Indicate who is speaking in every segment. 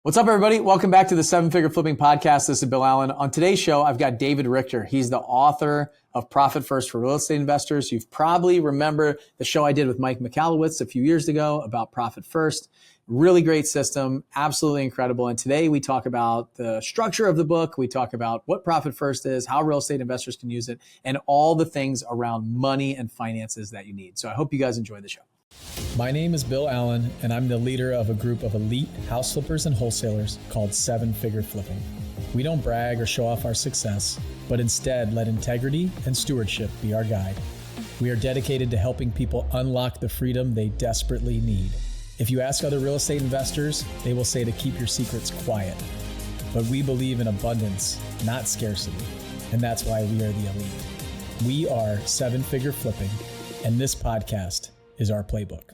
Speaker 1: What's up, everybody? Welcome back to the Seven Figure Flipping Podcast. This is Bill Allen. On today's show, I've got David Richter. He's the author of Profit First for Real Estate Investors. You've probably remember the show I did with Mike Michalowicz a few years ago about Profit First. Really great system, absolutely incredible. And today we talk about the structure of the book. We talk about what Profit First is, how real estate investors can use it, and all the things around money and finances that you need. So I hope you guys enjoy the show.
Speaker 2: My name is Bill Allen, and I'm the leader of a group of elite house flippers and wholesalers called Seven Figure Flipping. We don't brag or show off our success, but instead let integrity and stewardship be our guide. We are dedicated to helping people unlock the freedom they desperately need. If you ask other real estate investors, they will say to keep your secrets quiet. But we believe in abundance, not scarcity, and that's why we are the elite. We are Seven Figure Flipping, and this podcast is our playbook.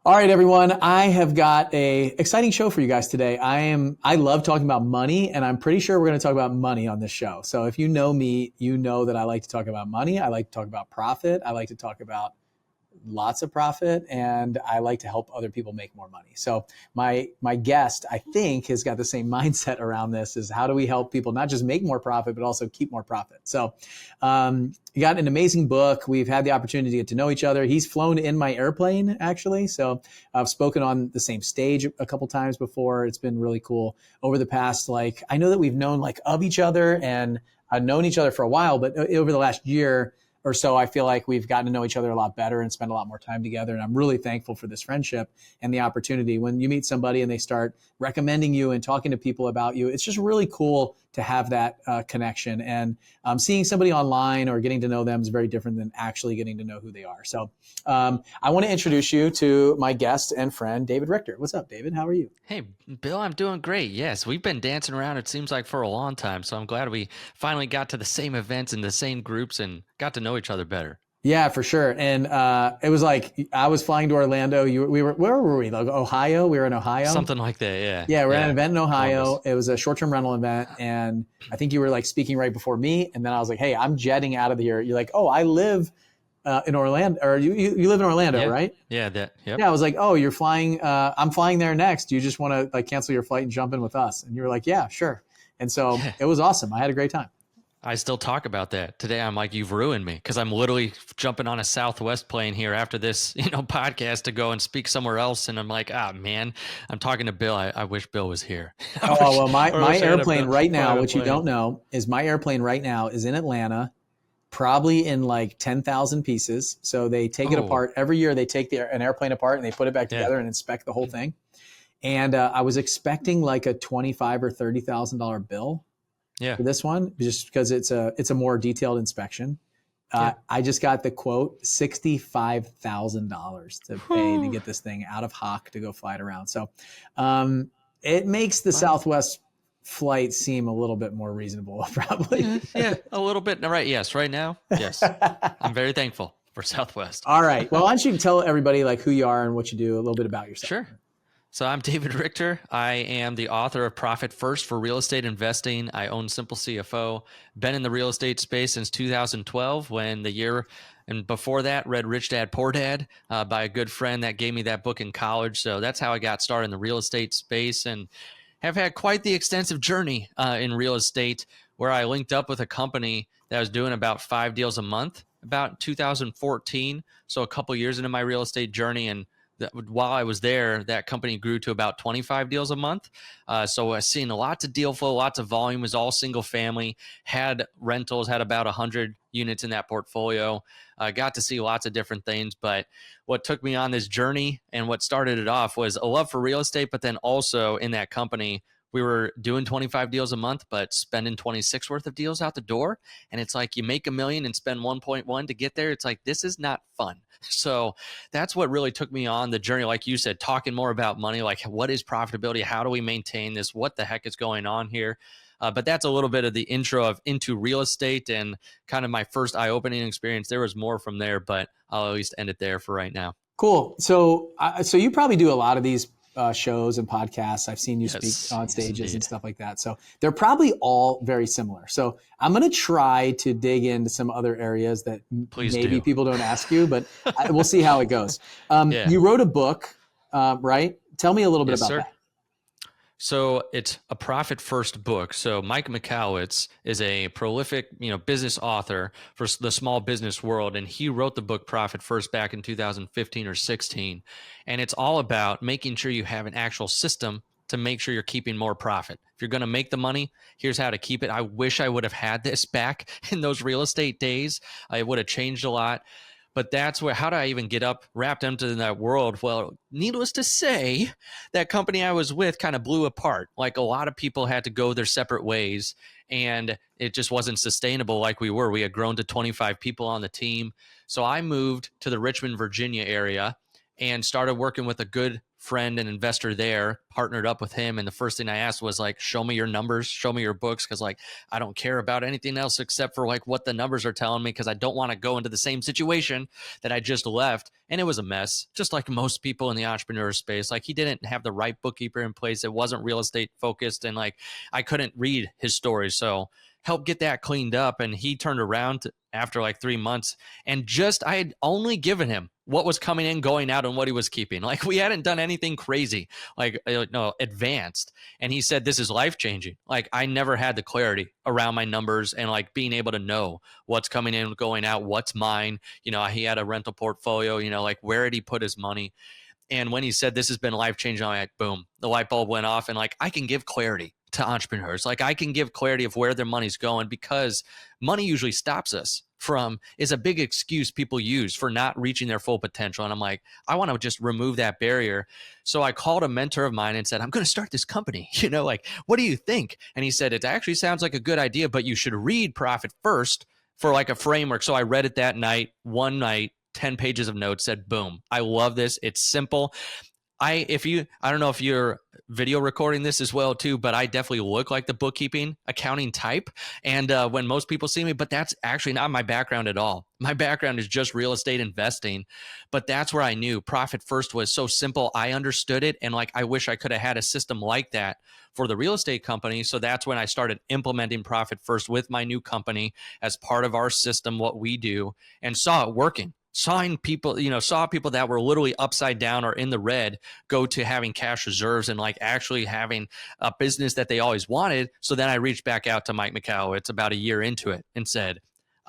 Speaker 1: All right, everyone. I have got a exciting show for you guys today. I love talking about money, and I'm pretty sure we're going to talk about money on this show. So if you know me, you know that I like to talk about money. I like to talk about profit. I like to talk about lots of profit, and I like to help other people make more money. So my guest, I think, has got the same mindset around this, is how do we help people not just make more profit, but also keep more profit. So you got an amazing book. We've had the opportunity to get to know each other. He's flown in my airplane, actually. So I've spoken on the same stage a couple times before. It's been really cool over the past, I know that we've known of each other and I've known each other for a while, but over the last year or so, I feel like we've gotten to know each other a lot better and spend a lot more time together. And I'm really thankful for this friendship and the opportunity. When you meet somebody and they start recommending you and talking to people about you, it's just really cool to have that connection. And seeing somebody online or getting to know them is very different than actually getting to know who they are. So I want to introduce you to my guest and friend, David Richter. What's up, David? How are you?
Speaker 3: Hey, Bill, I'm doing great. Yes, we've been dancing around, it seems like, for a long time. So I'm glad we finally got to the same events and the same groups and got to know each other better.
Speaker 1: Yeah, for sure. And it was I was flying to Orlando. Where were we? Ohio? We were in Ohio?
Speaker 3: Something like that, yeah.
Speaker 1: Yeah, we're at an event in Ohio. Columbus. It was a short-term rental event. And I think you were speaking right before me. And then I was like, hey, I'm jetting out of here. You're like, oh, I live in Orlando, or you live in Orlando, right?
Speaker 3: Yeah, yep.
Speaker 1: Yeah, I was like, oh, you're flying, I'm flying there next. Do you just want to cancel your flight and jump in with us? And you were like, yeah, sure. And so it was awesome. I had a great time.
Speaker 3: I still talk about that. Today I'm like, you've ruined me, because I'm literally jumping on a Southwest plane here after this, podcast to go and speak somewhere else. And I'm like, man, I'm talking to Bill. I wish Bill was here.
Speaker 1: My airplane right now, which you don't know, is my airplane right now is in Atlanta, probably in 10,000 pieces. So they take it apart every year. They take an airplane apart and they put it back together and inspect the whole thing. And I was expecting a $25,000 or $30,000 bill.
Speaker 3: Yeah.
Speaker 1: For this one, just because it's a more detailed inspection. I just got the quote $65,000 to pay to get this thing out of hock to go fly it around. So it makes the Southwest flight seem a little bit more reasonable, probably.
Speaker 3: Yeah, a little bit. Right. Yes. Right now. Yes. I'm very thankful for Southwest.
Speaker 1: All right. Well, why don't you tell everybody who you are and what you do, a little bit about yourself?
Speaker 3: Sure. So I'm David Richter. I am the author of Profit First for Real Estate Investing. I own Simple CFO. Been in the real estate space since 2012, when the year and before that read Rich Dad, Poor Dad by a good friend that gave me that book in college. So that's how I got started in the real estate space, and have had quite the extensive journey in real estate, where I linked up with a company that was doing about 5 deals a month about 2014. So a couple years into my real estate journey, and while I was there, that company grew to about 25 deals a month. So I've seen lots of deal flow, lots of volume. It was all single family, had rentals, had about 100 units in that portfolio. Got to see lots of different things. But what took me on this journey and what started it off was a love for real estate. But then also in that company, we were doing 25 deals a month, but spending 26 worth of deals out the door. And it's like, you make $1 million and spend 1.1 to get there. It's like, this is not fun. So that's what really took me on the journey. Like you said, talking more about money, what is profitability? How do we maintain this? What the heck is going on here? But that's a little bit of the intro into real estate and kind of my first eye-opening experience. There was more from there, but I'll at least end it there for right now.
Speaker 1: Cool. So you probably do a lot of these shows and podcasts. I've seen you speak on stages and stuff like that. So they're probably all very similar. So I'm going to try to dig into some other areas that people don't ask you, but we'll see how it goes. You wrote a book, right? Tell me a little bit about that.
Speaker 3: So it's a profit first book. So Mike Michalowicz is a prolific, business author for the small business world, and he wrote the book Profit First back in 2015 or 16. And it's all about making sure you have an actual system to make sure you're keeping more profit. If you're going to make the money, here's how to keep it. I wish I would have had this back in those real estate days. It would have changed a lot. But that's where, how do I even get wrapped into that world? Well, needless to say, that company I was with kind of blew apart. Like a lot of people had to go their separate ways, and it just wasn't sustainable like we were. We had grown to 25 people on the team. So I moved to the Richmond, Virginia area and started working with a good friend and investor there, partnered up with him. And the first thing I asked was like, show me your numbers, show me your books. Cause like, I don't care about anything else except for like what the numbers are telling me. Cause I don't want to go into the same situation that I just left. And it was a mess, just like most people in the entrepreneur space. Like he didn't have the right bookkeeper in place. It wasn't real estate focused. And like, I couldn't read his story. So help get that cleaned up. And he turned around after like 3 months, and I had only given him what was coming in, going out, and what he was keeping. Like we hadn't done anything crazy, like advanced. And he said, this is life-changing. Like I never had the clarity around my numbers and like being able to know what's coming in, going out, what's mine. He had a rental portfolio, like where did he put his money? And when he said this has been life-changing, I'm like, boom, the light bulb went off. And like, I can give clarity to entrepreneurs. Like I can give clarity of where their money's going, because money usually stops us is a big excuse people use for not reaching their full potential. And I'm like, I want to just remove that barrier. So I called a mentor of mine and said, I'm going to start this company. Like, what do you think? And he said, it actually sounds like a good idea, but you should read Profit First for like a framework. So I read it that night, one night, 10 pages of notes, said, boom, I love this. It's simple. I don't know if you're video recording this as well too, but I definitely look like the bookkeeping accounting type. And when most people see me, but that's actually not my background at all. My background is just real estate investing, but that's where I knew Profit First was so simple. I understood it. And like, I wish I could have had a system like that for the real estate company. So that's when I started implementing Profit First with my new company as part of our system, what we do, and saw it working. Saw people that were literally upside down or in the red go to having cash reserves and like actually having a business that they always wanted. So then I reached back out to Mike Michalowicz about a year into it and said,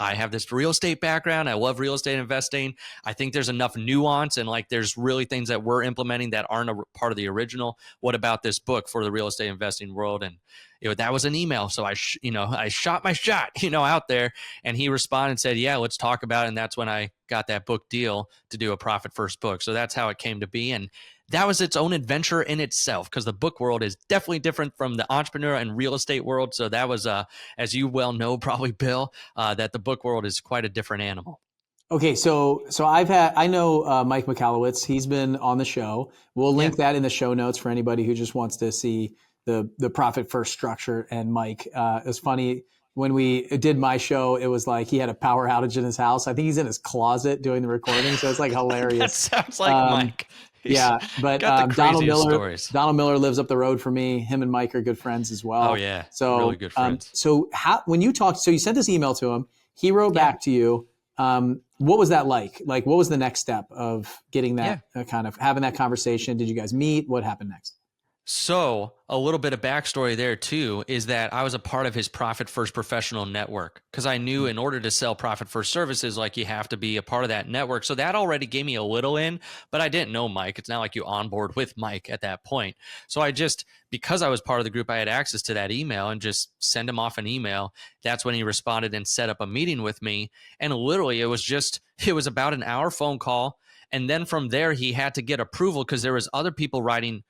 Speaker 3: I have this real estate background. I love real estate investing. I think there's enough nuance and like there's really things that we're implementing that aren't a part of the original. What about this book for the real estate investing world? And that was an email. So I shot my shot, out there, and he responded and said, yeah, let's talk about it. And that's when I got that book deal to do a Profit First book. So that's how it came to be. And that was its own adventure in itself, because the book world is definitely different from the entrepreneur and real estate world. So that was, as you well know, probably Bill, that the book world is quite a different animal.
Speaker 1: Okay, so I know Mike Michalowicz. He's been on the show. We'll link that in the show notes for anybody who just wants to see the Profit First structure. And Mike, it was funny when we did my show. It was like he had a power outage in his house. I think he's in his closet doing the recording. So it's like hilarious.
Speaker 3: That sounds like Mike.
Speaker 1: Yeah, but Donald Miller lives up the road from me. Him and Mike are good friends as well.
Speaker 3: Oh yeah,
Speaker 1: so
Speaker 3: really good friends.
Speaker 1: So when you talked, so you sent this email to him. He wrote back to you. What was that like? Like, what was the next step of getting that kind of having that conversation? Did you guys meet? What happened next?
Speaker 3: So a little bit of backstory there too is that I was a part of his Profit First professional network, because I knew in order to sell Profit First services, like you have to be a part of that network. So that already gave me a little in, but I didn't know Mike. It's not like you onboard with Mike at that point. So because I was part of the group, I had access to that email and just send him off an email. That's when he responded and set up a meeting with me. And literally it was about an hour phone call. And then from there, he had to get approval because there was other people writing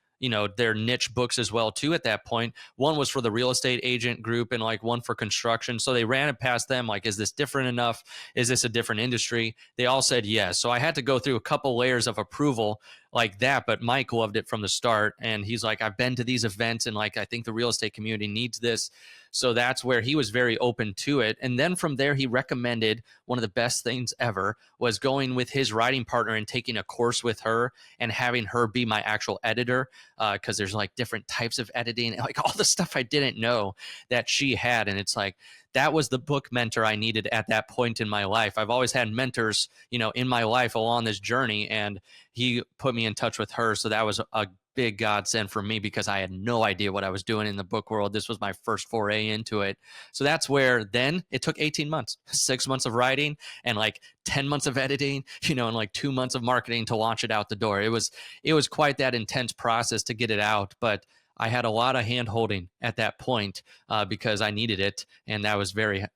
Speaker 3: their niche books as well too at that point. One was for the real estate agent group and like one for construction. So they ran it past them. Like, is this different enough? Is this a different industry? They all said yes. So I had to go through a couple layers of approval like that, but Mike loved it from the start. And he's like, I've been to these events and like, I think the real estate community needs this. So that's where he was very open to it. And then from there, he recommended one of the best things ever was going with his writing partner and taking a course with her and having her be my actual editor. Cause there's like different types of editing, like all the stuff I didn't know that she had. And it's like, that was the book mentor I needed at that point in my life. I've always had mentors, in my life along this journey, and he put me in touch with her. So that was a big godsend for me because I had no idea what I was doing in the book world. This was my first foray into it. So that's where then it took 18 months, 6 months of writing and like 10 months of editing, and like 2 months of marketing to launch it out the door. It was quite that intense process to get it out, but I had a lot of hand holding at that point because I needed it. And I was very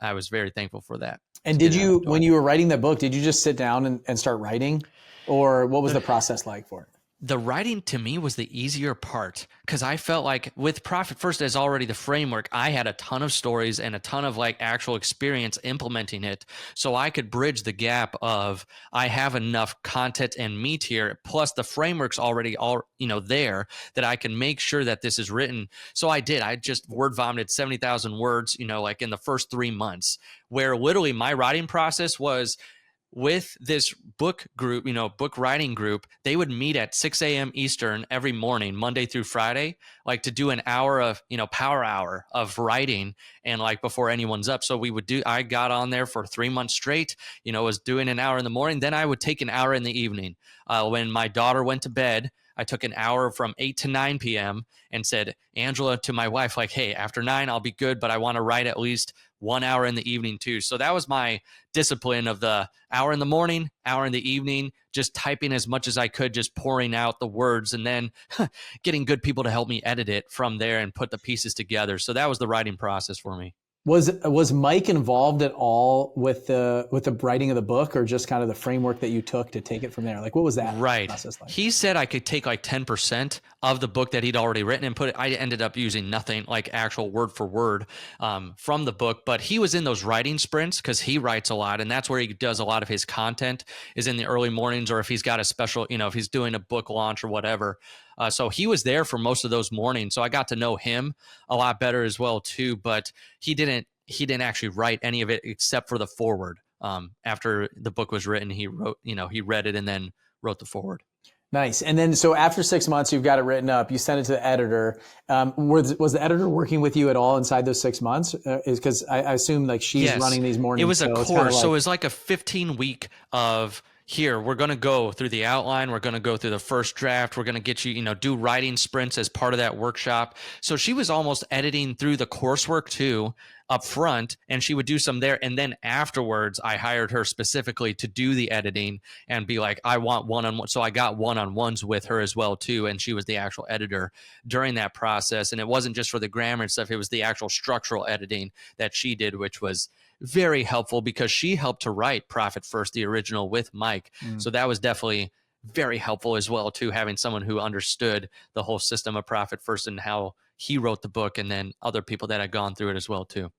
Speaker 3: thankful for that.
Speaker 1: And did you, when you were writing that book, did you just sit down and start writing, or what was the process like for it?
Speaker 3: The writing to me was the easier part because I felt like with Profit First as already the framework, I had a ton of stories and a ton of like actual experience implementing it. So I could bridge the gap of I have enough content and meat here, plus the framework's already there that I can make sure that this is written. So I did. I just word vomited 70,000 words, like in the first 3 months, where literally my writing process was with this book group, book writing group. They would meet at 6 a.m. Eastern every morning, Monday through Friday, like to do an hour of, power hour of writing and like before anyone's up. So I got on there for 3 months straight, was doing an hour in the morning. Then I would take an hour in the evening. When my daughter went to bed, I took an hour from 8 to 9 p.m. and said, Angela, to my wife, like, hey, after 9, I'll be good, but I want to write at least 1 hour in the evening too. So that was my discipline of the hour in the morning, hour in the evening, just typing as much as I could, just pouring out the words and then getting good people to help me edit it from there and put the pieces together. So that was the writing process for me.
Speaker 1: Was Mike involved at all with the writing of the book, or just kind of the framework that you took to take it from there? Like, what was that process like?
Speaker 3: He said I could take like 10% of the book that he'd already written and put it. I ended up using nothing like actual word for word from the book, but he was in those writing sprints because he writes a lot, and that's where he does a lot of his content is in the early mornings, or if he's got a special, if he's doing a book launch or whatever. So he was there for most of those mornings. So I got to know him a lot better as well too, but he didn't actually write any of it except for the foreword. After the book was written, he wrote, he read it and then wrote the foreword.
Speaker 1: Nice. And then, so after 6 months, you've got it written up, you sent it to the editor. Was the editor working with you at all inside those 6 months? Because I assume like she's running these mornings.
Speaker 3: It was a course. So it was like a 15-week of, here, we're going to go through the outline. We're going to go through the first draft. We're going to get you, do writing sprints as part of that workshop. So she was almost editing through the coursework too up front, and she would do some there. And then afterwards, I hired her specifically to do the editing and be like, I want one-on-one. So I got one-on-ones with her as well too. And she was the actual editor during that process. And it wasn't just for the grammar and stuff. It was the actual structural editing that she did, which was very helpful because she helped to write Profit First, the original, with Mike. So that was definitely very helpful as well too, having someone who understood the whole system of Profit First and how he wrote the book, and then other people that had gone through it as well too.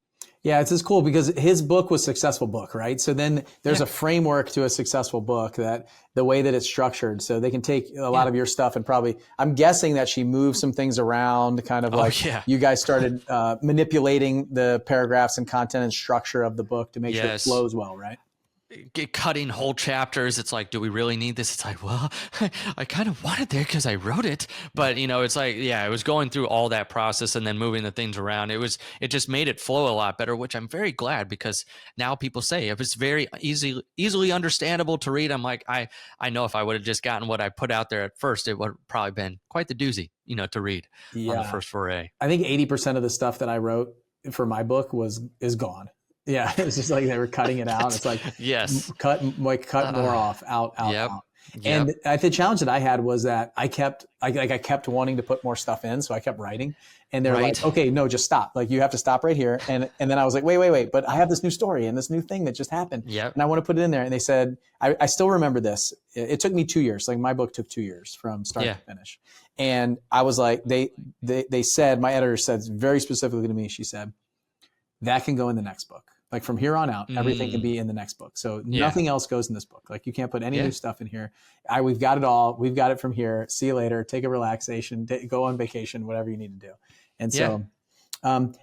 Speaker 1: Yeah, it's just cool because his book was a successful book, right? So then there's a framework to a successful book, that the way that it's structured. So they can take a lot of your stuff and probably, I'm guessing that she moved some things around, kind of like you guys started manipulating the paragraphs and content and structure of the book to make sure it flows well, right?
Speaker 3: Cutting whole chapters. It's like, do we really need this? It's like, well, I kind of want it there because I wrote it, but it's like, it was going through all that process and then moving the things around. It just made it flow a lot better, which I'm very glad, because now people say if it's very easily understandable to read, I'm like, I know if I would have just gotten what I put out there at first, it would have probably been quite the doozy, to read on the first foray.
Speaker 1: I think 80% of the stuff that I wrote for my book is gone. Yeah, it was just like they were cutting it out. It's like, cut more off, out. And the challenge that I had was that I kept wanting to put more stuff in, so I kept writing. And they're like, okay, no, just stop. Like, you have to stop right here. And then I was like, wait, but I have this new story and this new thing that just happened. And I want to put it in there. And they said, I still remember this. It took me 2 years. Like, my book took 2 years from start to finish. And I was like, they said, my editor said very specifically to me, she said, that can go in the next book. Like, from here on out, everything can be in the next book. So nothing else goes in this book. Like, you can't put any new stuff in here. We've got it all. We've got it from here. See you later. Take a relaxation. Go on vacation, whatever you need to do. And so,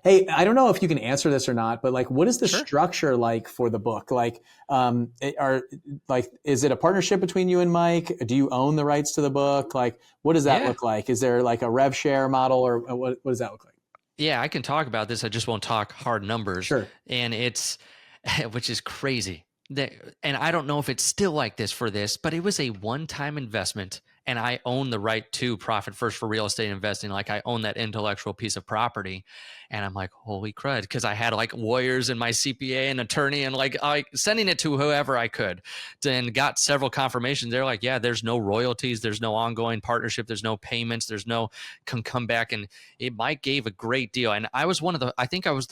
Speaker 1: hey, I don't know if you can answer this or not, but like, what is the structure like for the book? Like, is it a partnership between you and Mike? Do you own the rights to the book? Like, what does that look like? Is there like a rev share model, or what does that look like?
Speaker 3: Yeah, I can talk about this. I just won't talk hard numbers.
Speaker 1: Sure.
Speaker 3: And which is crazy. And I don't know if it's still like this for this, but it was a one-time investment and I own the right to profit first for real estate investing. Like I own that intellectual piece of property. And I'm like, holy crud. Cause I had like lawyers and my CPA and attorney and like sending it to whoever I could, and got several confirmations. They're like, yeah, there's no royalties. There's no ongoing partnership. There's no payments. There's no can come back. And Mike gave a great deal. And I was I think I was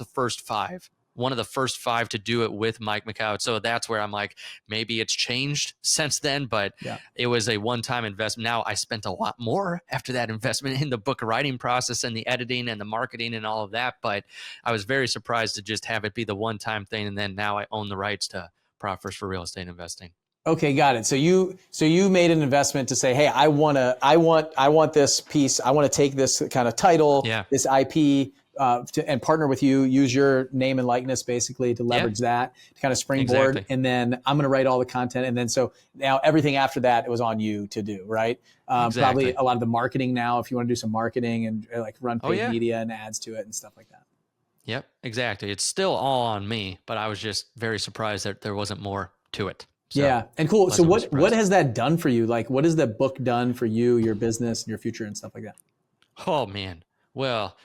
Speaker 3: one of the first five to do it with Mike Michalowicz. So that's where I'm like, maybe it's changed since then, but it was a one-time investment. Now I spent a lot more after that investment in the book writing process and the editing and the marketing and all of that. But I was very surprised to just have it be the one-time thing. And then now I own the rights to Profit First for real estate investing.
Speaker 1: Okay, got it. So you made an investment to say, hey, I want this piece. I want to take this kind of title, this IP, and partner with you, use your name and likeness basically to leverage that, to kind of springboard.
Speaker 3: Exactly.
Speaker 1: And then I'm going to write all the content. And then so now everything after that, it was on you to do, right?
Speaker 3: Exactly.
Speaker 1: Probably a lot of the marketing now, if you want to do some marketing and like run paid media and ads to it and stuff like that.
Speaker 3: Yep, exactly. It's still all on me, but I was just very surprised that there wasn't more to it. So,
Speaker 1: yeah. And cool. So what has that done for you? Like, what has the book done for you, your business and your future and stuff like that?
Speaker 3: Oh man. Well,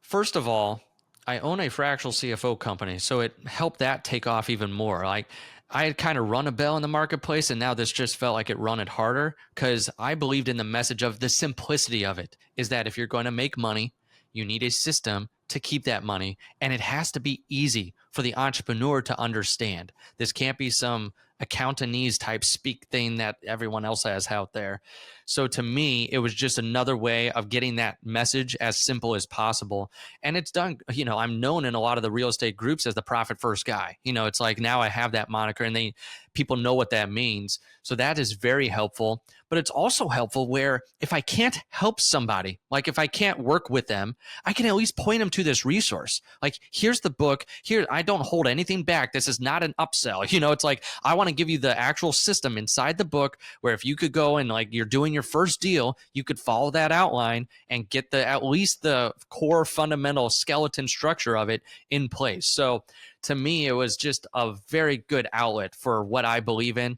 Speaker 3: first of all, I own a fractional CFO company, so it helped that take off even more. Like I had kind of run a bell in the marketplace, and now this just felt like it run it harder because I believed in the message of the simplicity of it is that if you're going to make money, you need a system to keep that money, and it has to be easy for the entrepreneur to understand. This can't be some accountanese type speak thing that everyone else has out there. So to me, it was just another way of getting that message as simple as possible. And it's done, I'm known in a lot of the real estate groups as the profit first guy. It's like now I have that moniker and people know what that means. So that is very helpful. But it's also helpful where if I can't help somebody, like if I can't work with them, I can at least point them to this resource. Like, here's the book. Here, I don't hold anything back. This is not an upsell. It's like I want to give you the actual system inside the book where if you could go and like you're doing your first deal, you could follow that outline and get at least the core fundamental skeleton structure of it in place. So to me, it was just a very good outlet for what I believe in.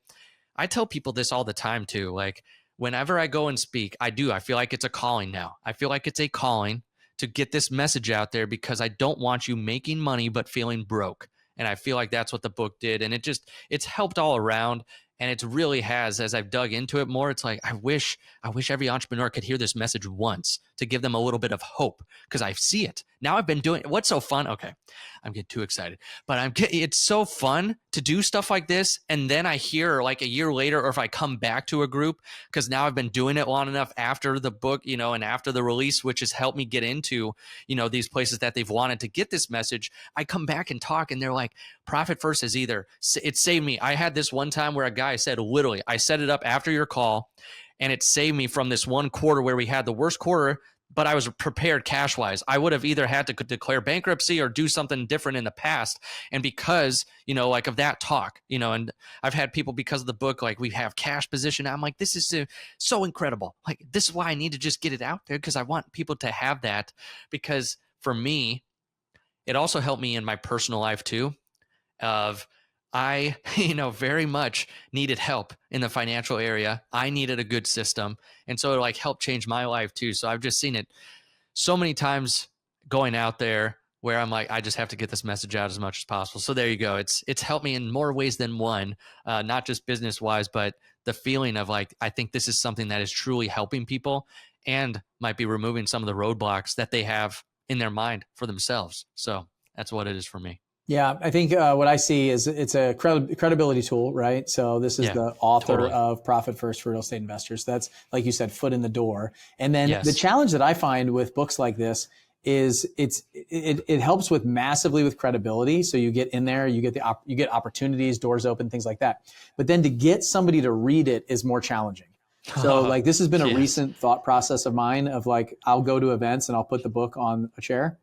Speaker 3: I tell people this all the time too. Like whenever I go and speak, I feel like it's a calling now. I feel like it's a calling to get this message out there because I don't want you making money but feeling broke. And I feel like that's what the book did. And it's helped all around. And it really has, as I've dug into it more, it's like, I wish every entrepreneur could hear this message once to give them a little bit of hope because I see it. Now I've been doing what's so fun. Okay, I'm getting too excited, but it's so fun to do stuff like this. And then I hear like a year later, or if I come back to a group, because now I've been doing it long enough after the book, and after the release, which has helped me get into, these places that they've wanted to get this message. I come back and talk and they're like, Profit First is it saved me. I had this one time where a guy said, literally, I set it up after your call and it saved me from this one quarter where we had the worst quarter, but I was prepared cash wise. I would have either had to declare bankruptcy or do something different in the past. And because, like of that talk, and I've had people because of the book, like we have cash position. I'm like, this is so incredible. Like, this is why I need to just get it out there because I want people to have that because for me, it also helped me in my personal life too of I, very much needed help in the financial area. I needed a good system. And so it like helped change my life too. So I've just seen it so many times going out there where I'm like, I just have to get this message out as much as possible. So there you go. It's helped me in more ways than one, not just business wise, but the feeling of like, I think this is something that is truly helping people and might be removing some of the roadblocks that they have in their mind for themselves. So that's what it is for me.
Speaker 1: Yeah, I think what I see is it's a credibility tool, right? So this is the author of Profit First for Real Estate Investors. That's, like you said, foot in the door. And then the challenge that I find with books like this is it helps with massively with credibility. So you get in there, you get opportunities, doors open, things like that. But then to get somebody to read it is more challenging. So like this has been a recent thought process of mine of like, I'll go to events and I'll put the book on a chair.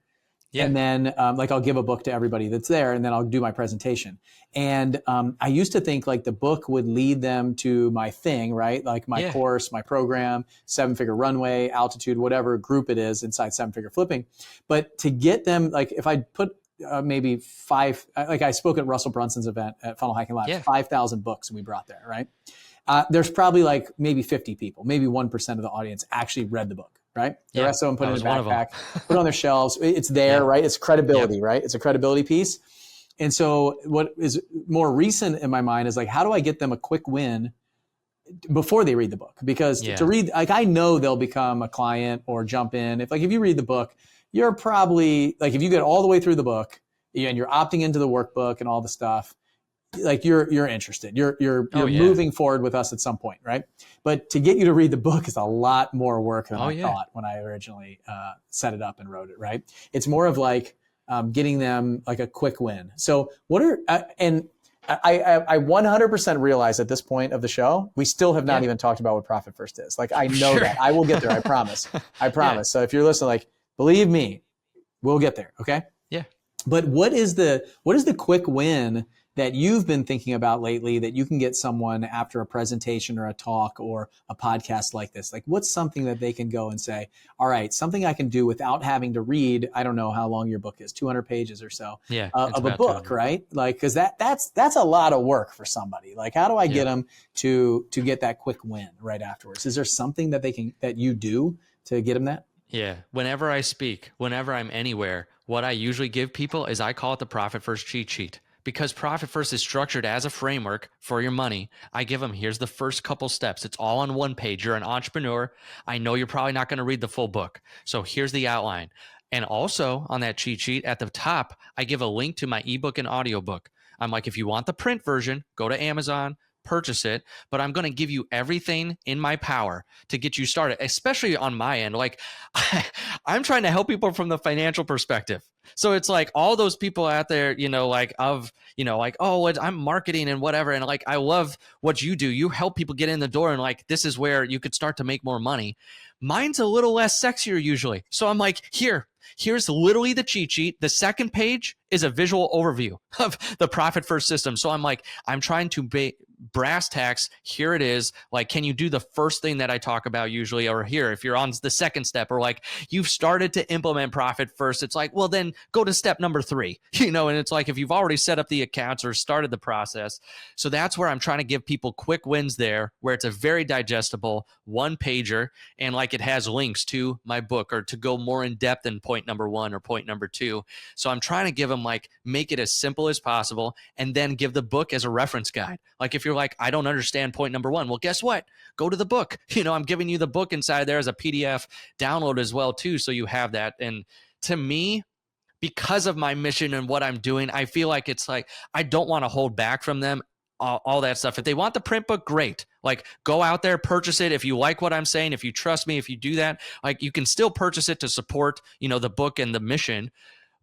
Speaker 1: Yeah. And then like I'll give a book to everybody that's there and then I'll do my presentation. And I used to think like the book would lead them to my thing, right? Like my course, my program, 7-Figure Runway, Altitude, whatever group it is inside 7-Figure Flipping. But to get them, like if I put maybe 5, like I spoke at Russell Brunson's event at Funnel Hacking Live, 5,000 books we brought there, right? there's probably like maybe 50 people, maybe 1% of the audience actually read the book, right? The rest of them put it in a backpack, put it on their shelves. It's there, right? It's credibility, right? It's a credibility piece. And so what is more recent in my mind is like, how do I get them a quick win before they read the book? Because to read, like, I know they'll become a client or jump in. If you read the book, you're probably like, if you get all the way through the book and you're opting into the workbook and all the stuff, like you're interested, you're moving forward with us at some point, right? But to get you to read the book is a lot more work than I thought when I originally set it up and wrote it, right? It's more of like getting them like a quick win. So what are and I 100% realize at this point of the show, we still have not even talked about what Profit First is. Like, I know that. I will get there. I promise. I promise. So if you're listening, like, believe me, we'll get there. Okay.
Speaker 3: Yeah.
Speaker 1: But what is the quick win that you've been thinking about lately that you can get someone after a presentation or a talk or a podcast like this? Like, what's something that they can go and say, all right, something I can do without having to read, I don't know how long your book is, 200 pages or so of a book, right? Like, cause that's a lot of work for somebody. Like, how do I get them to get that quick win right afterwards? Is there something that you do to get them that?
Speaker 3: Yeah. Whenever I speak, whenever I'm anywhere, what I usually give people is I call it the Profit First cheat sheet. Because Profit First is structured as a framework for your money. I give them, here's the first couple steps. It's all on one page. You're an entrepreneur. I know you're probably not going to read the full book. So here's the outline. And also on that cheat sheet at the top, I give a link to my ebook and audiobook. I'm like, if you want the print version, go to Amazon, purchase it, but I'm going to give you everything in my power to get you started, especially on my end. Like, I'm trying to help people from the financial perspective. So it's like all those people out there, I'm marketing and whatever. And like, I love what you do. You help people get in the door and like, this is where you could start to make more money. Mine's a little less sexier usually. So I'm like, here's literally the cheat sheet. The second page is a visual overview of the Profit First system. So I'm like, I'm trying to brass tacks. Here it is. Like, can you do the first thing that I talk about usually? Or here, if you're on the second step, or like you've started to implement Profit First, it's like, well, then go to step number 3, and it's like, if you've already set up the accounts or started the process. So that's where I'm trying to give people quick wins there, where it's a very digestible one pager. And like, it has links to my book or to go more in depth in point number 1 or point number 2. So I'm trying to give them like, make it as simple as possible, and then give the book as a reference guide. Like, if you're like, I don't understand point number 1, well, guess what? Go to the book. I'm giving you the book inside there as a PDF download as well too. So you have that. And to me, because of my mission and what I'm doing, I feel like it's like, I don't want to hold back from them all that stuff. If they want the print book, great. Like, go out there, purchase it. If you like what I'm saying, if you trust me, if you do that, like, you can still purchase it to support, the book and the mission.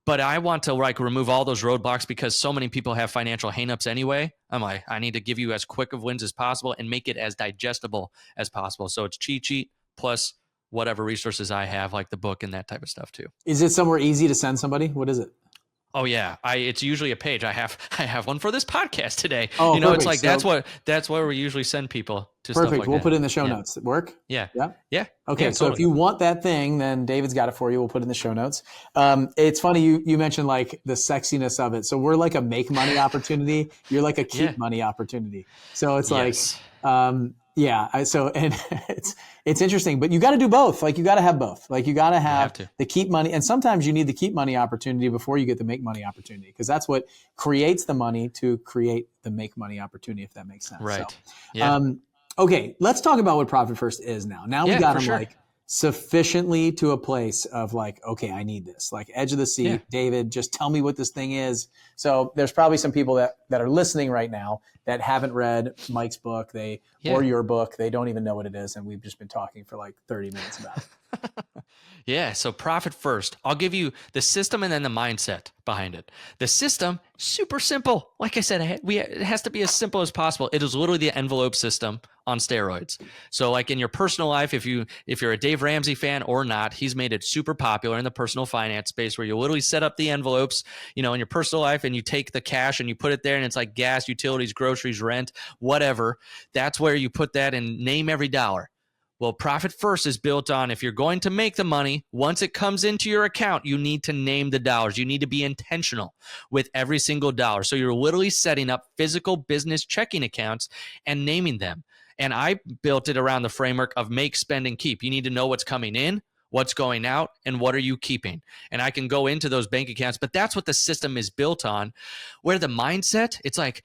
Speaker 3: But I want to like remove all those roadblocks, because so many people have financial hangups anyway. I'm like, I need to give you as quick of wins as possible and make it as digestible as possible. So it's cheat sheet plus whatever resources I have, like the book and that type of stuff too.
Speaker 1: Is it somewhere easy to send somebody? What is it?
Speaker 3: Oh yeah, it's usually a page. I have one for this podcast today.
Speaker 1: Oh, perfect.
Speaker 3: It's like that's where we usually send people to.
Speaker 1: Perfect.
Speaker 3: Stuff like
Speaker 1: we'll
Speaker 3: that.
Speaker 1: put it in the show notes. It work?
Speaker 3: Yeah.
Speaker 1: Okay.
Speaker 3: Yeah,
Speaker 1: So if you want that thing, then David's got it for you. We'll put it in the show notes. It's funny you mentioned like the sexiness of it. So we're like a make money opportunity. You're like a keep money opportunity. So it's like, and it's interesting, but you got to do both. Like, you got to have both. Like, you got to have the keep money. And sometimes you need the keep money opportunity before you get the make money opportunity, because that's what creates the money to create the make money opportunity, if that makes sense.
Speaker 3: Right.
Speaker 1: So,
Speaker 3: yeah.
Speaker 1: Okay. Let's talk about what Profit First is now. Now we got them like sufficiently to a place of like, okay, I need this, like edge of the seat. Yeah. David, just tell me what this thing is. So there's probably some people that are listening right now that haven't read Mike's book, or your book. They don't even know what it is. And we've just been talking for like 30 minutes about it.
Speaker 3: Yeah. So Profit First, I'll give you the system and then the mindset behind it. The system, super simple. Like I said, it has to be as simple as possible. It is literally the envelope system on steroids. So like in your personal life, if you're a Dave Ramsey fan or not, he's made it super popular in the personal finance space, where you literally set up the envelopes, in your personal life, and you take the cash and you put it there, and it's like gas, utilities, groceries, rent, whatever. That's where you put that and name every dollar. Well, Profit First is built on, if you're going to make the money, once it comes into your account, you need to name the dollars. You need to be intentional with every single dollar. So you're literally setting up physical business checking accounts and naming them. And I built it around the framework of make, spend, and keep. You need to know what's coming in, what's going out, and what are you keeping. And I can go into those bank accounts, but that's what the system is built on. Where the mindset, it's like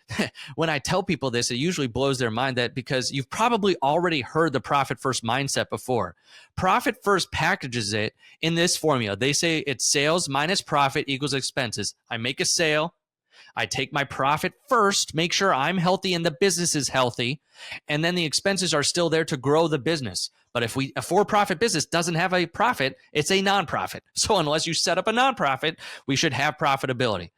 Speaker 3: when I tell people this, it usually blows their mind, that because you've probably already heard the profit first mindset before. Profit first packages it in this formula. They say it's sales minus profit equals expenses. I make a sale, I take my profit first, make sure I'm healthy and the business is healthy, and then the expenses are still there to grow the business. But if a for-profit business doesn't have a profit, it's a nonprofit. So unless you set up a nonprofit, we should have profitability.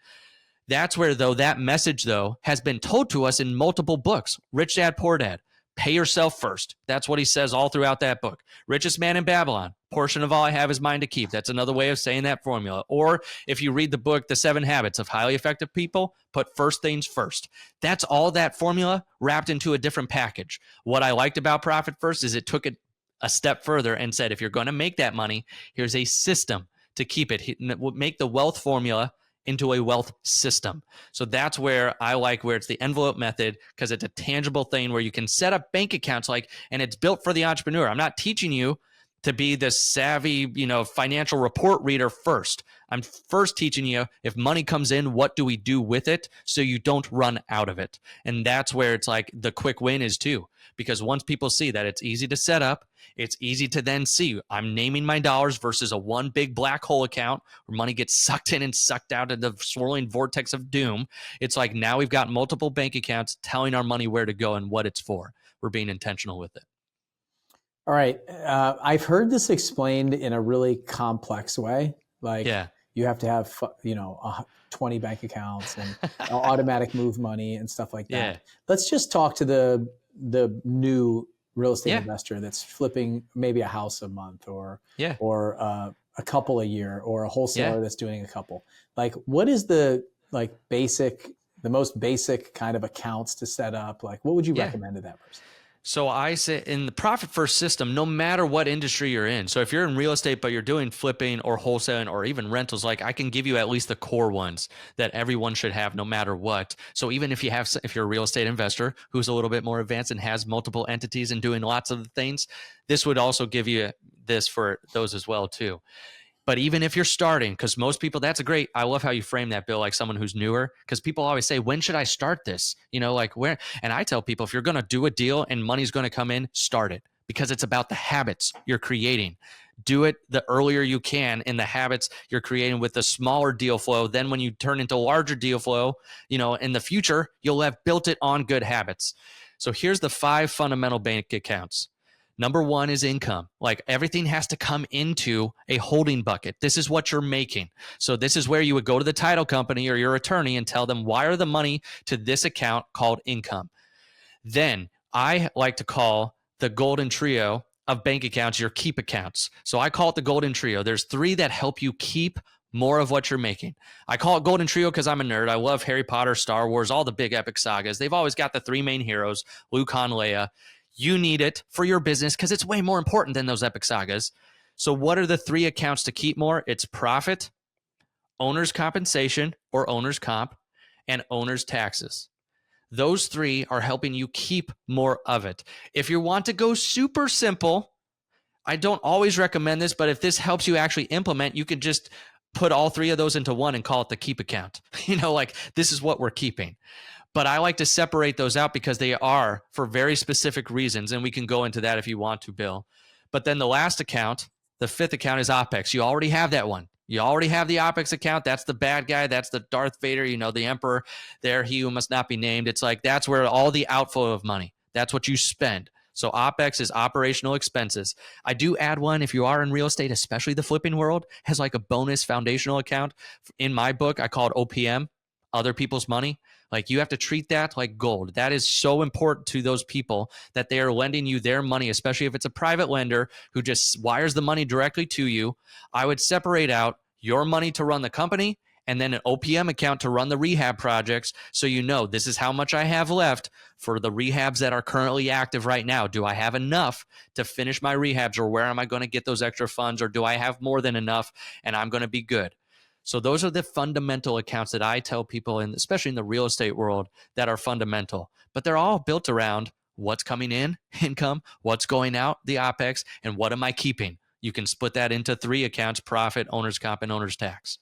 Speaker 3: That's where, though, that message, though, has been told to us in multiple books. Rich Dad, Poor Dad. Pay yourself first. That's what he says all throughout that book. Richest Man in Babylon. Portion of all I have is mine to keep. That's another way of saying that formula. Or if you read the book, The 7 Habits of Highly Effective People, put first things first. That's all that formula wrapped into a different package. What I liked about Profit First is it took it a step further and said, if you're going to make that money, here's a system to keep it. Make the wealth formula into a wealth system. So that's where I like where it's the envelope method, because it's a tangible thing where you can set up bank accounts and it's built for the entrepreneur. I'm not teaching you to be the savvy, financial report reader first. I'm first teaching you, if money comes in, what do we do with it so you don't run out of it? And that's where it's like the quick win is too, because once people see that it's easy to set up, it's easy to then see I'm naming my dollars versus a one big black hole account where money gets sucked in and sucked out in the swirling vortex of doom. It's like now we've got multiple bank accounts telling our money where to go and what it's for. We're being intentional with it.
Speaker 1: All right. I've heard this explained in a really complex way. You have to have, 20 bank accounts and automatic move money and stuff like that.
Speaker 3: Yeah.
Speaker 1: Let's just talk to the new real estate investor that's flipping maybe a house a month or a couple a year, or a wholesaler that's doing a couple. What is the most basic kind of accounts to set up? What would you recommend to that person?
Speaker 3: So I say in the profit first system, no matter what industry you're in. So if you're in real estate, but you're doing flipping or wholesaling or even rentals, I can give you at least the core ones that everyone should have no matter what. So even if you're a real estate investor who's a little bit more advanced and has multiple entities and doing lots of things, this would also give you this for those as well too. But even if you're starting, because most people, I love how you frame that, Bill, like someone who's newer, because people always say, when should I start this? Where? And I tell people, if you're going to do a deal and money's going to come in, start it, because it's about the habits you're creating. Do it the earlier you can in the habits you're creating with the smaller deal flow. Then when you turn into larger deal flow, in the future, you'll have built it on good habits. So here's the 5 fundamental bank accounts. Number 1 is income. Everything has to come into a holding bucket. This is what you're making. So this is where you would go to the title company or your attorney and tell them, wire the money to this account called income. Then I like to call the golden trio of bank accounts your keep accounts. So I call it the golden trio. There's 3 that help you keep more of what you're making. I call it golden trio because I'm a nerd. I love Harry Potter, Star Wars, all the big epic sagas. They've always got the 3 main heroes, Luke, Han, Leia. You need it for your business because it's way more important than those epic sagas. So what are the 3 accounts to keep more? It's profit, owner's compensation or owner's comp, and owner's taxes. Those 3 are helping you keep more of it. If you want to go super simple, I don't always recommend this, but if this helps you actually implement, you could just put all 3 of those into one and call it the keep account. This is what we're keeping. But I like to separate those out because they are for very specific reasons. And we can go into that if you want to, Bill. But then the last account, the 5th account, is OPEX. You already have that one. You already have the OPEX account. That's the bad guy. That's the Darth Vader, the emperor there, he who must not be named. It's that's where all the outflow of money, that's what you spend. So OPEX is operational expenses. I do add one if you are in real estate, especially the flipping world, has a bonus foundational account. In my book, I call it OPM, other people's money. You have to treat that like gold. That is so important to those people that they are lending you their money, especially if it's a private lender who just wires the money directly to you. I would separate out your money to run the company and then an OPM account to run the rehab projects. So this is how much I have left for the rehabs that are currently active right now. Do I have enough to finish my rehabs, or where am I going to get those extra funds, or do I have more than enough and I'm going to be good? So those are the fundamental accounts that I tell people, and especially in the real estate world, that are fundamental. But they're all built around what's coming in, income, what's going out, the OPEX, and what am I keeping? You can split that into 3 accounts: profit, owner's comp, and owner's tax.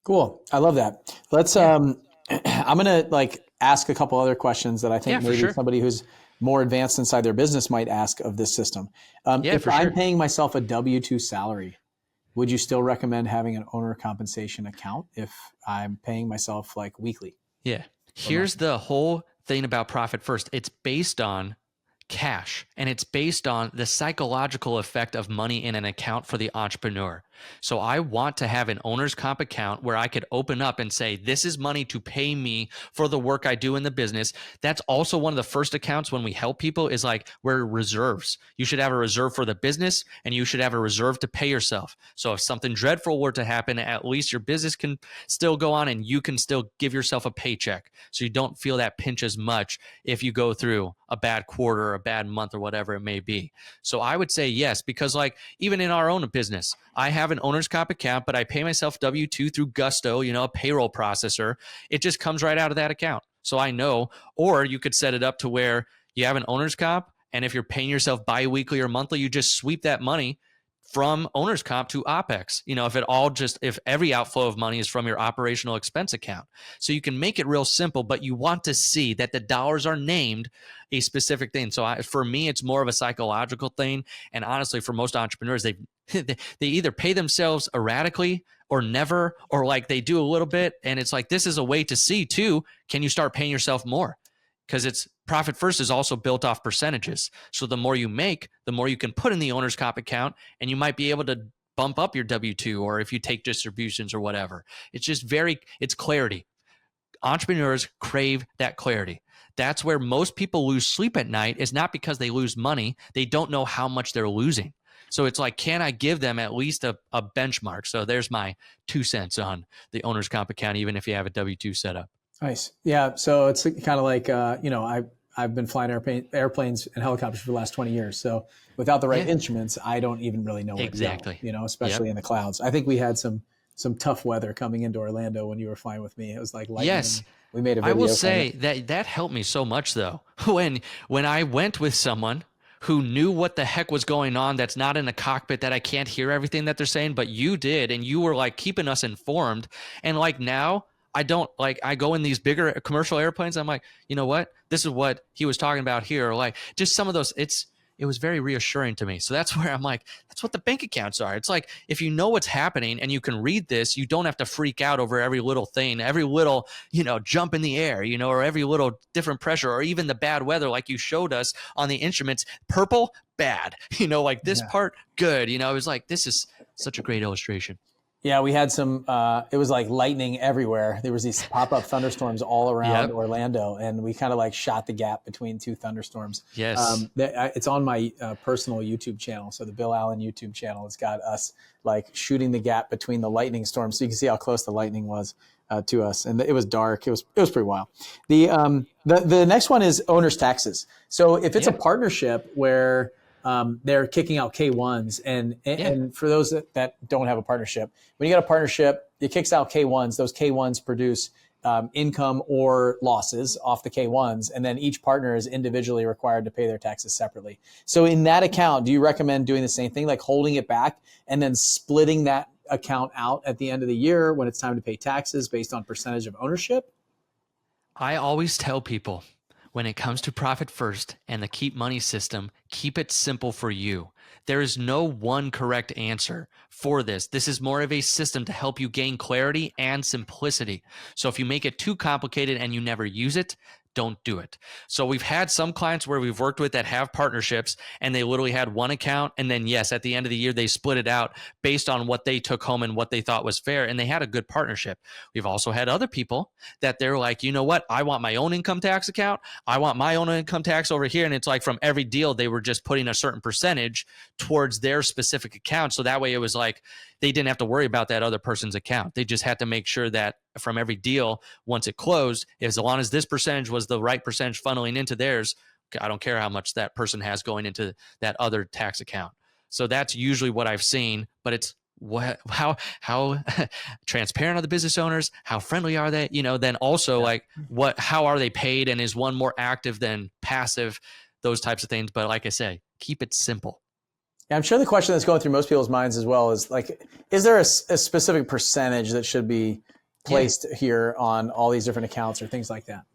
Speaker 1: Cool. I love that. Let's, I'm going to like ask a couple other questions that I think maybe somebody who's more advanced inside their business might ask of this system. If I'm paying myself a W-2 salary, would you still recommend having an owner compensation account if I'm paying myself like weekly?
Speaker 3: Yeah. Here's the whole thing about Profit First. It's based on cash, and it's based on the psychological effect of money in an account for the entrepreneur. So I want to have an owner's comp account where I could open up and say, this is money to pay me for the work I do in the business. That's also one of the first accounts when we help people is like, we're reserves. You should have a reserve for the business, and you should have a reserve to pay yourself. So if something dreadful were to happen, at least your business can still go on and you can still give yourself a paycheck. So you don't feel that pinch as much if you go through a bad quarter or a bad month or whatever it may be. So I would say yes, because like even in our own business, I have an owner's comp account, but I pay myself W-2 through Gusto, a payroll processor. It just comes right out of that account. So I know, or you could set it up to where you have an owner's comp, and if you're paying yourself bi-weekly or monthly, you just sweep that money from owner's comp to OPEX. If every outflow of money is from your operational expense account. So you can make it real simple, but you want to see that the dollars are named a specific thing. So for me, it's more of a psychological thing. And honestly, for most entrepreneurs, they either pay themselves erratically or never, or like they do a little bit. And it's like, this is a way to see too, can you start paying yourself more? Because it's Profit First is also built off percentages. So the more you make, the more you can put in the owner's comp account, and you might be able to bump up your W-2, or if you take distributions or whatever. It's clarity. Entrepreneurs crave that clarity. That's where most people lose sleep at night, is not because they lose money. They don't know how much they're losing. So it's like, can I give them at least a benchmark? So there's my 2 cents on the owner's comp account, even if you have a W-2 set up.
Speaker 1: Nice. Yeah. So it's kind of like, I've been flying airplanes and helicopters for the last 20 years. So without the right instruments, I don't even really know where to go, especially in the clouds. I think we had some tough weather coming into Orlando when you were flying with me. It was like lightning.
Speaker 3: Yes.
Speaker 1: We made a video.
Speaker 3: I will say that helped me so much though. When I went with someone who knew what the heck was going on, that's not in a cockpit, that I can't hear everything that they're saying, but you did, and you were like keeping us informed. And like now, I go in these bigger commercial airplanes. I'm like, you know what? This is what he was talking about here. Like just some of those, it was very reassuring to me. So that's where I'm like, that's what the bank accounts are. It's like, if you know what's happening and you can read this, you don't have to freak out over every little thing, every little, jump in the air, or every little different pressure, or even the bad weather, like you showed us on the instruments. Purple, bad, like this part, good. It was like, this is such a great illustration.
Speaker 1: Yeah, we had some, it was like lightning everywhere. There was these pop-up thunderstorms all around Orlando, and we kind of like shot the gap between 2 thunderstorms.
Speaker 3: Yes.
Speaker 1: It's on my personal YouTube channel. So the Bill Allen YouTube channel has got us like shooting the gap between the lightning storms. So you can see how close the lightning was to us. And it was dark. It was pretty wild. The next one is owner's taxes. So if it's a partnership where they're kicking out K1s. And for those that don't have a partnership, when you got a partnership, it kicks out K1s. Those K1s produce income or losses off the K1s. And then each partner is individually required to pay their taxes separately. So in that account, do you recommend doing the same thing, like holding it back and then splitting that account out at the end of the year when it's time to pay taxes based on percentage of ownership?
Speaker 3: I always tell people, when it comes to Profit First and the Keep Money system, keep it simple for you. There is no one correct answer for this. This is more of a system to help you gain clarity and simplicity. So if you make it too complicated and you never use it, don't do it. So we've had some clients where we've worked with that have partnerships, and they literally had one account, and then yes, at the end of the year, they split it out based on what they took home and what they thought was fair, and they had a good partnership. We've also had other people that they're like, you know what, I want my own income tax account, I want my own income tax over here, and it's like from every deal, they were just putting a certain percentage towards their specific account. So that way it was like, they didn't have to worry about that other person's account. They just had to make sure that from every deal, once it closed, as long as this percentage was the right percentage funneling into theirs, I don't care how much that person has going into that other tax account. So that's usually what I've seen, but it's how transparent are the business owners? How friendly are they? Then also like how are they paid? And is one more active than passive? those types of things. But like I say, keep it simple.
Speaker 1: Yeah, I'm sure the question that's going through most people's minds as well is like, is there a specific percentage that should be placed here on all these different accounts or things like that?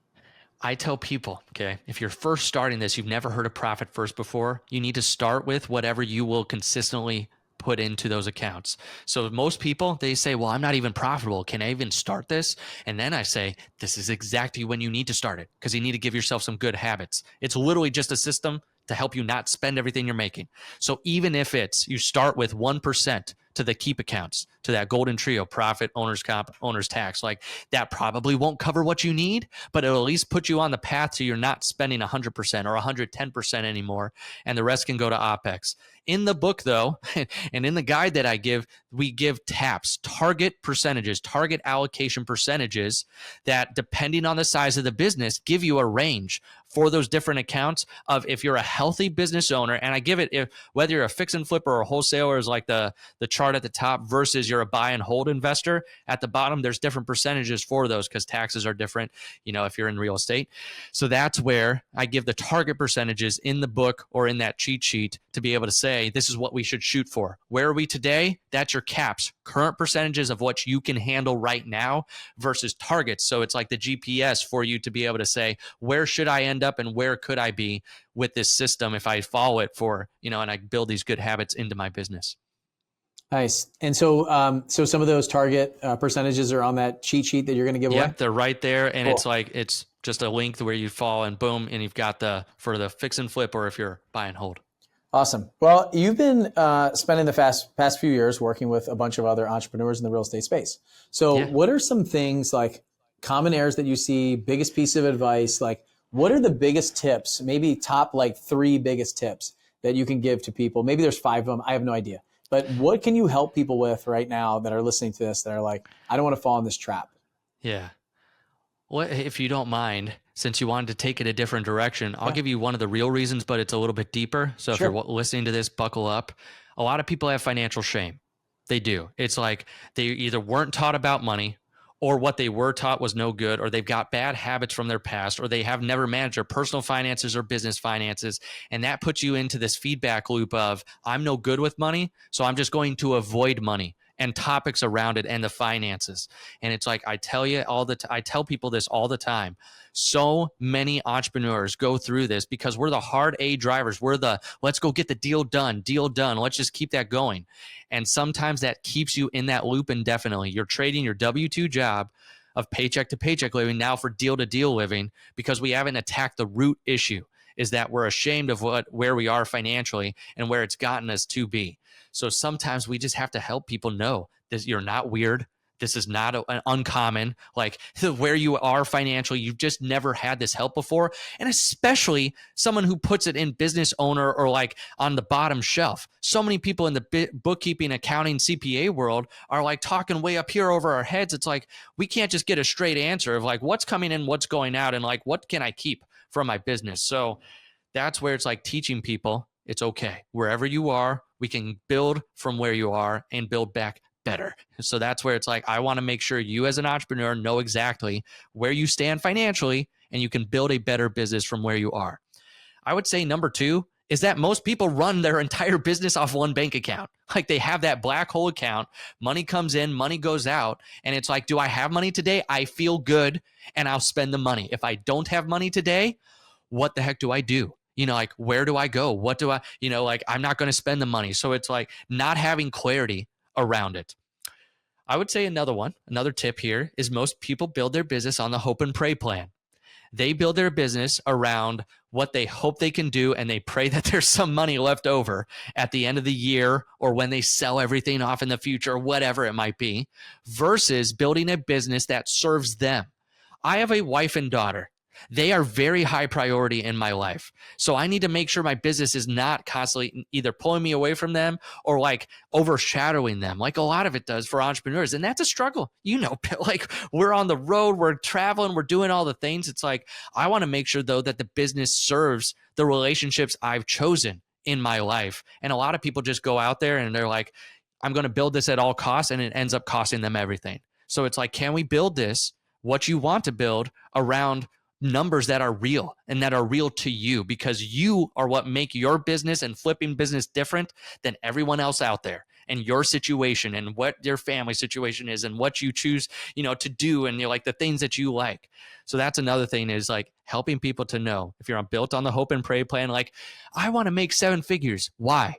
Speaker 3: I tell people, okay, if you're first starting this, you've never heard of Profit First before, you need to start with whatever you will consistently put into those accounts. So most people, they say, well, I'm not even profitable. Can I even start this? And then I say, this is exactly when you need to start it, because you need to give yourself some good habits. It's literally just a system to help you not spend everything you're making. So even if it's, you start with 1% to the keep accounts, to that golden trio, profit, owner's comp, owner's tax, like that probably won't cover what you need, but it'll at least put you on the path to you're not spending 100% or 110% anymore, and the rest can go to OPEX. In the book though, and in the guide that I give, we give TAPs, target percentages, target allocation percentages that, depending on the size of the business, give you a range for those different accounts of, if you're a healthy business owner, and I give it, whether you're a fix and flipper or a wholesaler is like the chart at the top, versus you're a buy and hold investor at the bottom, there's different percentages for those because taxes are different, if you're in real estate. So that's where I give the target percentages in the book or in that cheat sheet to be able to say, this is what we should shoot for. Where are we today? That's your caps, current percentages of what you can handle right now versus targets. So it's like the GPS for you to be able to say, where should I end up and where could I be with this system if I follow it for, and I build these good habits into my business.
Speaker 1: Nice. And so, so some of those target percentages are on that cheat sheet that you're going to give away?
Speaker 3: Yeah, they're right there. And
Speaker 1: Cool.
Speaker 3: it's just a link where you fall and boom, and you've got for the fix and flip, or if you're buy and hold.
Speaker 1: Awesome. Well, you've been spending the past few years working with a bunch of other entrepreneurs in the real estate space. So what are some things, like common errors that you see, biggest piece of advice? Like, what are the biggest tips, maybe top like 3 biggest tips that you can give to people? Maybe there's 5 of them. I have no idea. But what can you help people with right now that are listening to this that are like, I don't want to fall in this trap?
Speaker 3: Yeah. Well, if you don't mind, since you wanted to take it a different direction, I'll give you one of the real reasons, but it's a little bit deeper. So if you're listening to this, buckle up. A lot of people have financial shame. They do. It's like they either weren't taught about money, or what they were taught was no good, or they've got bad habits from their past, or they have never managed their personal finances or business finances. And that puts you into this feedback loop of, I'm no good with money, so I'm just going to avoid money and topics around it and the finances. And it's like, I tell people this all the time. So many entrepreneurs go through this because we're the hard A drivers. We're the, let's go get the deal done. Let's just keep that going. And sometimes that keeps you in that loop indefinitely. You're trading your W-2 job of paycheck to paycheck living now for deal to deal living, because we haven't attacked the root issue, is that we're ashamed of where we are financially and where it's gotten us to be. So sometimes we just have to help people know that you're not weird. This is not an uncommon, like where you are financially. You've just never had this help before. And especially someone who puts it in business owner or like on the bottom shelf. So many people in the bookkeeping, accounting, CPA world are like talking way up here over our heads. It's like, we can't just get a straight answer of like what's coming in, what's going out, and like what can I keep from my business. So that's where it's like teaching people it's okay. Wherever you are, we can build from where you are and build back better. So that's where it's like, I want to make sure you as an entrepreneur know exactly where you stand financially, and you can build a better business from where you are. I would say number 2 is that most people run their entire business off one bank account. Like they have that black hole account, money comes in, money goes out. And it's like, do I have money today? I feel good and I'll spend the money. If I don't have money today, what the heck do I do? Like, where do I go? What do I, like, I'm not going to spend the money. So it's like not having clarity around it. I would say another tip here is most people build their business on the hope and pray plan. They build their business around what they hope they can do, and they pray that there's some money left over at the end of the year or when they sell everything off in the future, whatever it might be, versus building a business that serves them. I have a wife and daughter. They are very high priority in my life. So I need to make sure my business is not constantly either pulling me away from them or like overshadowing them, like a lot of it does for entrepreneurs. And that's a struggle. Like we're on the road, we're traveling, we're doing all the things. It's like, I want to make sure though that the business serves the relationships I've chosen in my life. And a lot of people just go out there and they're like, I'm going to build this at all costs, and it ends up costing them everything. So it's like, can we build this, what you want to build, around numbers that are real and that are real to you, because you are what make your business and flipping business different than everyone else out there, and your situation and what your family situation is and what you choose, to do, and like the things that you like. So that's another thing, is like helping people to know, if you're built on the hope and pray plan, like, I want to make 7 figures. Why?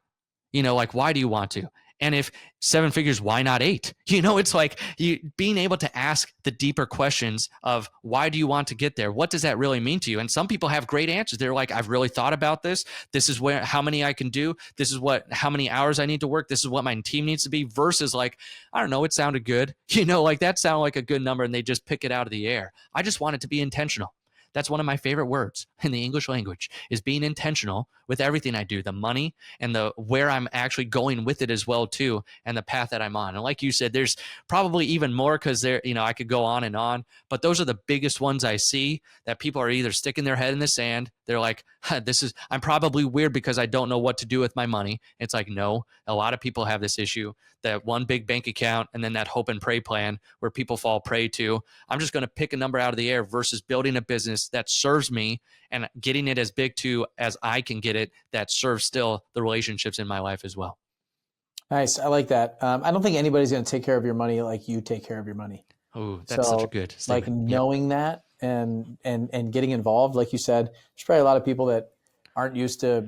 Speaker 3: Like, why do you want to? And if 7 figures, why not 8? It's like you being able to ask the deeper questions of, why do you want to get there? What does that really mean to you? And some people have great answers. They're like, I've really thought about this. This is how many I can do. This is how many hours I need to work. This is what my team needs to be, versus like, I don't know, it sounded good. Like that sounded like a good number, and they just pick it out of the air. I just want it to be intentional. That's one of my favorite words in the English language, is being intentional with everything I do, the money and the where I'm actually going with it as well too, and the path that I'm on. And like you said, there's probably even more, because I could go on and on, but those are the biggest ones I see, that people are either sticking their head in the sand. They're like, I'm probably weird because I don't know what to do with my money. It's like, no, a lot of people have this issue, that one big bank account and then that hope and pray plan where people fall prey to. I'm just going to pick a number out of the air, versus building a business that serves me and getting it as big as I can get it, that serves still the relationships in my life as well.
Speaker 1: Nice. I like that. I don't think anybody's going to take care of your money like you take care of your money.
Speaker 3: Oh, that's such a good statement.
Speaker 1: Like knowing that and getting involved, like you said, there's probably a lot of people that aren't used to,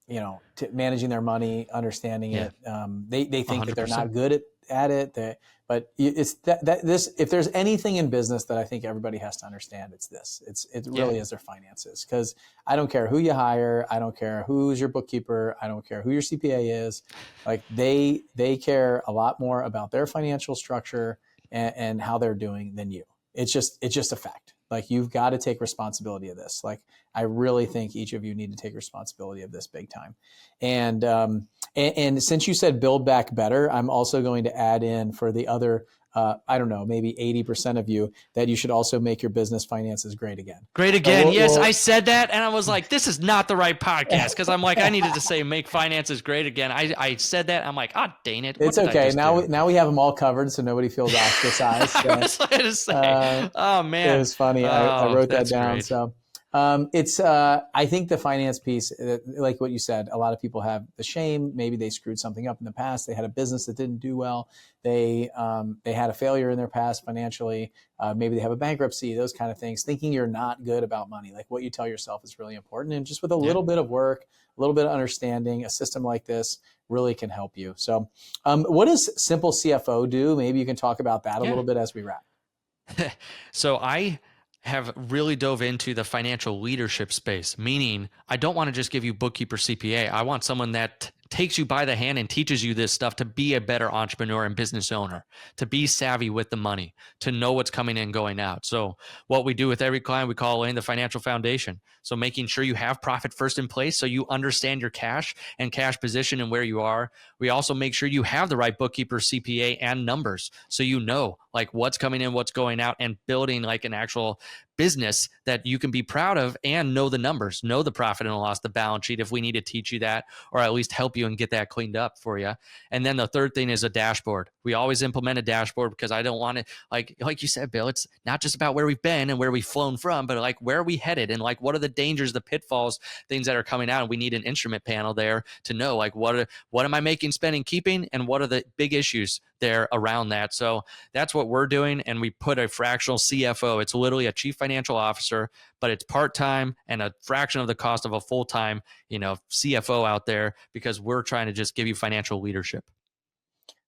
Speaker 1: to managing their money, understanding it. They think 100%. That they're not good at it. But it's this. If there's anything in business that I think everybody has to understand, it's this. It really is their finances. Because I don't care who you hire, I don't care who's your bookkeeper, I don't care who your CPA is. Like they care a lot more about their financial structure and how they're doing than you. It's just a fact. Like, you've got to take responsibility of this. Like, I really think each of you need to take responsibility of this big time. And since you said build back better, I'm also going to add in for the other, I don't know, maybe 80% of you, that you should also make your business finances great again.
Speaker 3: Great again. Yes, I said that, and I was like, this is not the right podcast, because I'm like, I needed to say make finances great again. I said that. I'm like, dang it.
Speaker 1: It's okay. Now we have them all covered, so nobody feels ostracized. So,
Speaker 3: that's what I had to say. Oh, man.
Speaker 1: It was funny. I wrote that down.
Speaker 3: Great.
Speaker 1: So it's I think the finance piece, like what you said, a lot of people have the shame. Maybe they screwed something up in the past. They had a business that didn't do well. They had a failure in their past financially. Maybe they have a bankruptcy, those kind of things. Thinking you're not good about money, like what you tell yourself, is really important. And just with a little bit of work, a little bit of understanding, a system like this really can help you. So what does Simple CFO do? Maybe you can talk about that a little bit as we wrap.
Speaker 3: So I have really dove into the financial leadership space, meaning I don't want to just give you bookkeeper CPA. I want someone that takes you by the hand and teaches you this stuff to be a better entrepreneur and business owner, to be savvy with the money, to know what's coming in, going out. So what we do with every client, we call in the financial foundation. So making sure you have profit first in place, so you understand your cash and cash position and where you are. We also make sure you have the right bookkeeper, CPA, and numbers, so you know like what's coming in, what's going out, and building like an actual business that you can be proud of and know the numbers, know the profit and loss, the balance sheet, if we need to teach you that, or at least help you and get that cleaned up for you. And then the third thing is a dashboard. We always implement a dashboard, because I don't want to, like you said, Bill, it's not just about where we've been and where we've flown from, but like where are we headed, and like what are the dangers, the pitfalls, things that are coming out. And we need an instrument panel there to know like what am I making, spending, keeping, and what are the big issues there around that. So that's what we're doing. And we put a fractional CFO. It's literally a chief financial officer, but it's part-time and a fraction of the cost of a full-time, CFO out there, because we're trying to just give you financial leadership.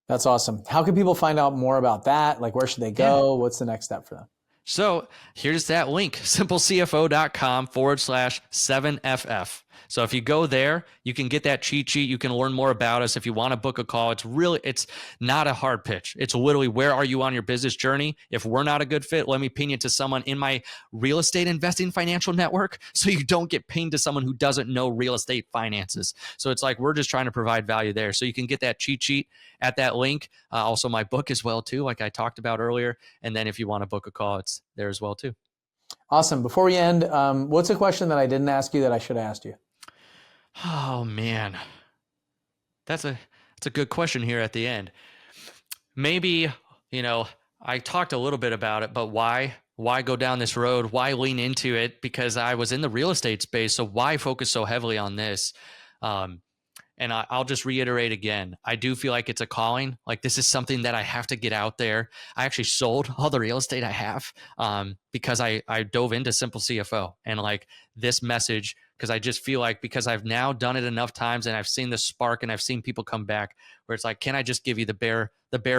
Speaker 1: That's awesome. How can people find out more about that? Like, where should they go? What's the next step for them?
Speaker 3: So here's that link, simplecfo.com/7FF. So if you go there, you can get that cheat sheet. You can learn more about us. If you want to book a call, it's not a hard pitch. It's literally, where are you on your business journey? If we're not a good fit, let me ping you to someone in my real estate investing financial network, so you don't get pinged to someone who doesn't know real estate finances. So it's like, we're just trying to provide value there. So you can get that cheat sheet at that link. Also my book as well too, like I talked about earlier. And then if you want to book a call, it's there as well too.
Speaker 1: Awesome. Before we end, what's a question that I didn't ask you that I should have asked you?
Speaker 3: Oh man, that's a good question here at the end. Maybe, I talked a little bit about it, but why why go down this road? Why lean into it? Because I was in the real estate space. So why focus so heavily on this? And I'll just reiterate again, I do feel like it's a calling. Like this is something that I have to get out there. I actually sold all the real estate I have because I dove into Simple CFO and like this message, because I just feel like because I've now done it enough times and I've seen the spark and I've seen people come back where it's like, can I just give you the bare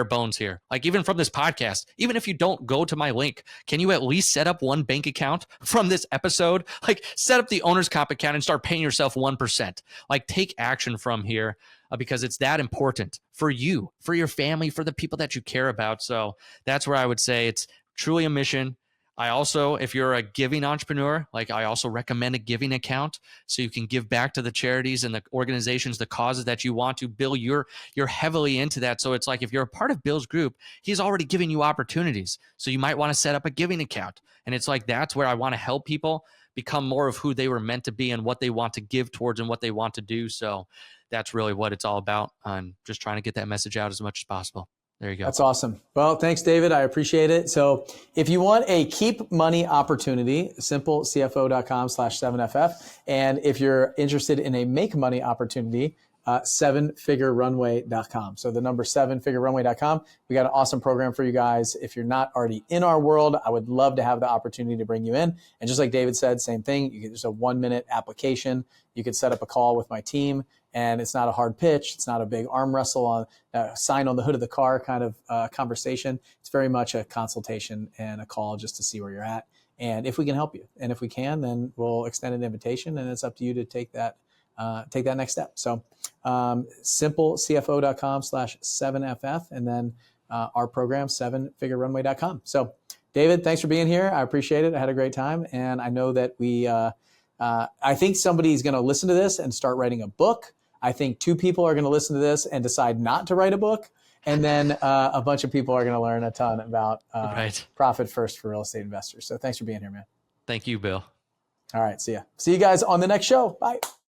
Speaker 3: bones here? Like even from this podcast, even if you don't go to my link, can you at least set up one bank account from this episode? Like set up the owner's comp account and start paying yourself 1%. Like take action from here because it's that important for you, for your family, for the people that you care about. So that's where I would say it's truly a mission. I also, if you're a giving entrepreneur, like I also recommend a giving account so you can give back to the charities and the organizations, the causes that you want to. Bill, you're heavily into that. So it's like if you're a part of Bill's group, he's already giving you opportunities. So you might want to set up a giving account. And it's like that's where I want to help people become more of who they were meant to be and what they want to give towards and what they want to do. So that's really what it's all about. I'm just trying to get that message out as much as possible. There you go.
Speaker 1: That's awesome. Well, thanks, David. I appreciate it. So if you want a keep money opportunity, simplecfo.com/7FF. And if you're interested in a make money opportunity, 7figurerunway.com. So the number 7figurerunway.com. We got an awesome program for you guys. If you're not already in our world, I would love to have the opportunity to bring you in. And just like David said, same thing. You get just a 1-minute application. You could set up a call with my team. And it's not a hard pitch. It's not a big arm wrestle on a sign on the hood of the car kind of conversation. It's very much a consultation and a call just to see where you're at and if we can help you. And if we can, then we'll extend an invitation, and it's up to you to take that next step. So simplecfo.com/7FF, and then our program, 7figurerunway.com. So David, thanks for being here. I appreciate it. I had a great time, and I know that I think somebody's going to listen to this and start writing a book. I think 2 people are going to listen to this and decide not to write a book. And then a bunch of people are going to learn a ton about profit first for real estate investors. So thanks for being here, man.
Speaker 3: Thank you, Bill.
Speaker 1: All right. See ya. See you guys on the next show. Bye.